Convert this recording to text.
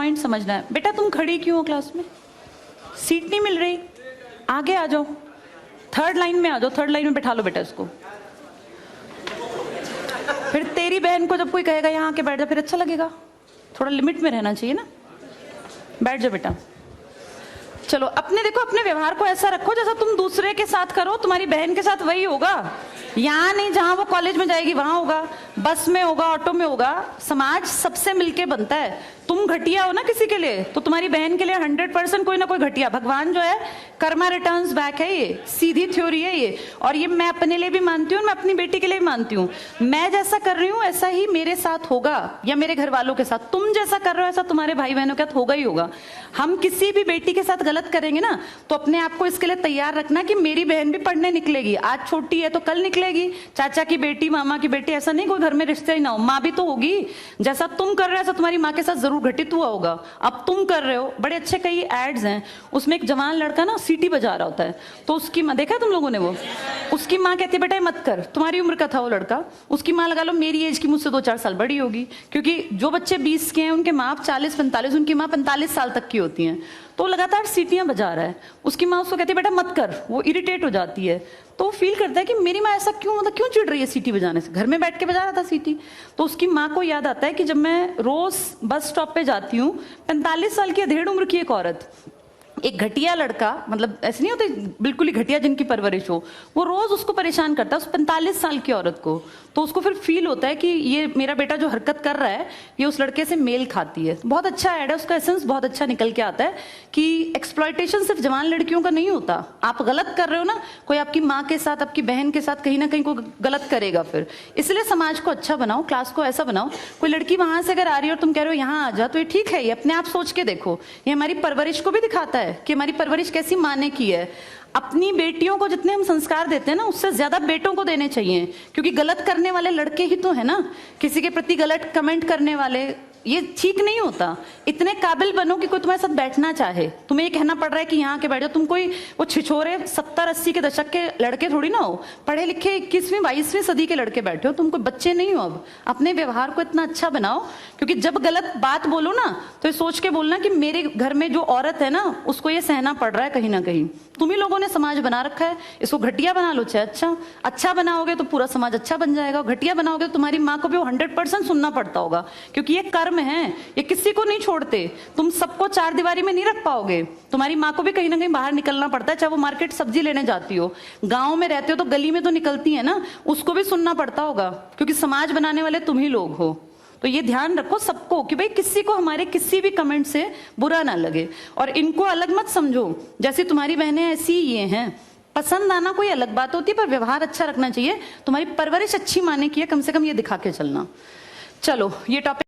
Point समझना है। बेटा तुम खड़ी क्यों हो क्लास में? सीट नहीं मिल रही, आगे आ जाओ, थर्ड लाइन में आ जाओ, थर्ड लाइन में बैठा लो बेटा इसको। फिर तेरी बहन को जब कोई कहेगा यहाँ आके बैठ जा, फिर अच्छा लगेगा? थोड़ा लिमिट में रहना चाहिए ना। बैठ जाओ बेटा। चलो अपने देखो, अपने व्यवहार को ऐसा रखो जैसा तुम दूसरे के साथ करो, तुम्हारी बहन के साथ वही होगा। यहाँ नहीं, जहां वो कॉलेज में जाएगी वहां होगा, बस में होगा, ऑटो में होगा। समाज सबसे मिलके बनता है। तुम घटिया हो ना किसी के लिए, तो तुम्हारी बहन के लिए 100% कोई ना कोई घटिया। भगवान जो है कर्मा रिटर्न्स बैक है, ये सीधी थ्योरी है ये। और ये मैं अपने लिए भी मानती हूँ, मैं अपनी बेटी के लिए भी मानती हूँ। मैं जैसा कर रही हूँ ऐसा ही मेरे साथ होगा, या मेरे घर वालों के साथ। तुम जैसा कर रहे हो ऐसा तुम्हारे भाई बहनों के साथ होगा ही होगा। हम किसी भी बेटी के साथ गलत करेंगे ना, तो अपने आप को इसके लिए तैयार रखना कि मेरी बहन भी पढ़ने निकलेगी। आज छोटी है तो कल निकलेगी। चाचा की बेटी, मामा की बेटी, ऐसा नहीं कोई घर में रिश्ते ही ना हो, माँ भी तो होगी। जैसा तुम कर रहे हो ऐसा तुम्हारी माँ के साथ जरूर घटित हुआ होगा। अब तुम कर रहे हो। बड़े अच्छे कई एड्स हैं, उसमें एक जवान लड़का ना सीटी बजा रहा होता है, तो उसकी माँ, देखा तुम लोगों ने वो, उसकी माँ कहती है बेटा मत कर। तुम्हारी उम्र का था वो लड़का, उसकी माँ लगा लो मेरी एज की मुझसे 2-4 साल बड़ी होगी, क्योंकि जो बच्चे 20 के हैं उनके माँ 40-45, उनकी माँ 45 साल तक की होती हैं। तो लगातार सीटियां बजा रहा है, उसकी माँ उसको कहती है बेटा मत कर। वो इरिटेट हो जाती है, तो वो फील करता है कि मेरी माँ ऐसा क्यों, मतलब क्यों चिढ़ रही है सीटी बजाने से, घर में बैठ के बजा रहा था सीटी। तो उसकी माँ को याद आता है कि जब मैं रोज बस स्टॉप पे जाती हूँ, 45 साल की अधेड़ उम्र की एक औरत, एक घटिया लड़का, मतलब ऐसे नहीं होते बिल्कुल ही घटिया जिनकी परवरिश हो, वो रोज उसको परेशान करता है, उस 45 साल की औरत को। तो उसको फिर फील होता है कि ये मेरा बेटा जो हरकत कर रहा है ये उस लड़के से मेल खाती है। बहुत अच्छा ऐड है, उसका एसेंस बहुत अच्छा निकल के आता है कि एक्सप्लॉयटेशन सिर्फ जवान लड़कियों का नहीं होता। आप गलत कर रहे हो ना, कोई आपकी माँ के साथ, आपकी बहन के साथ कहीं ना कहीं कोई गलत करेगा फिर। इसलिए समाज को अच्छा बनाओ, क्लास को ऐसा बनाओ, कोई लड़की वहां से अगर आ रही है और तुम कह रहे हो यहाँ आ जा, तो ये ठीक है। ये अपने आप सोच के देखो, ये हमारी परवरिश को भी दिखाता है कि हमारी परवरिश कैसी माँ ने की है। अपनी बेटियों को जितने हम संस्कार देते हैं ना, उससे ज्यादा बेटों को देने चाहिए, क्योंकि गलत करने वाले लड़के ही तो है ना, किसी के प्रति गलत कमेंट करने वाले। ये ठीक नहीं होता। इतने काबिल बनो कि कोई तुम्हारे साथ बैठना चाहे। तुम्हें ये कहना पड़ रहा है कि यहाँ के बैठो, तुम कोई वो छिछोरे 70-80 के दशक के लड़के थोड़ी ना हो, पढ़े लिखे 21वीं-22वीं सदी के लड़के बैठे हो। तुम कोई बच्चे नहीं हो। अब अपने व्यवहार को इतना अच्छा बनाओ, क्योंकि जब गलत बात बोलो ना तो ये सोच के बोलना कि मेरे घर में जो औरत है ना उसको ये सहना पड़ रहा है कहीं ना कहीं। तुम ही लोगों ने समाज बना रखा है, इसको घटिया बना लो चाहे अच्छा बनाओगे तो पूरा समाज अच्छा बन जाएगा। घटिया बनाओगे तो तुम्हारी माँ को भी 100% सुनना पड़ता होगा, क्योंकि ये कर्म है, ये किसी को नहीं छोड़ते। तुम सबको चार दीवारी में नहीं रख पाओगे। तुम्हारी माँ को भी कहीं ना कहीं बाहर निकलना पड़ता है, चाहे वो मार्केट सब्जी लेने जाती हो, गांव में रहते हो तो गली में तो निकलती है ना, उसको भी सुनना पड़ता होगा, क्योंकि समाज बनाने वाले तुम ही लोग हो। तो ये ध्यान रखो सबको कि भाई किसी को हमारे किसी भी कमेंट से बुरा ना लगे, और इनको अलग मत समझो। जैसे तुम्हारी बहनें ऐसी ये हैं, पसंद आना कोई अलग बात होती है, पर व्यवहार अच्छा रखना चाहिए। तुम्हारी परवरिश अच्छी माने की है, कम से कम ये दिखा के चलना। चलो ये टॉपिक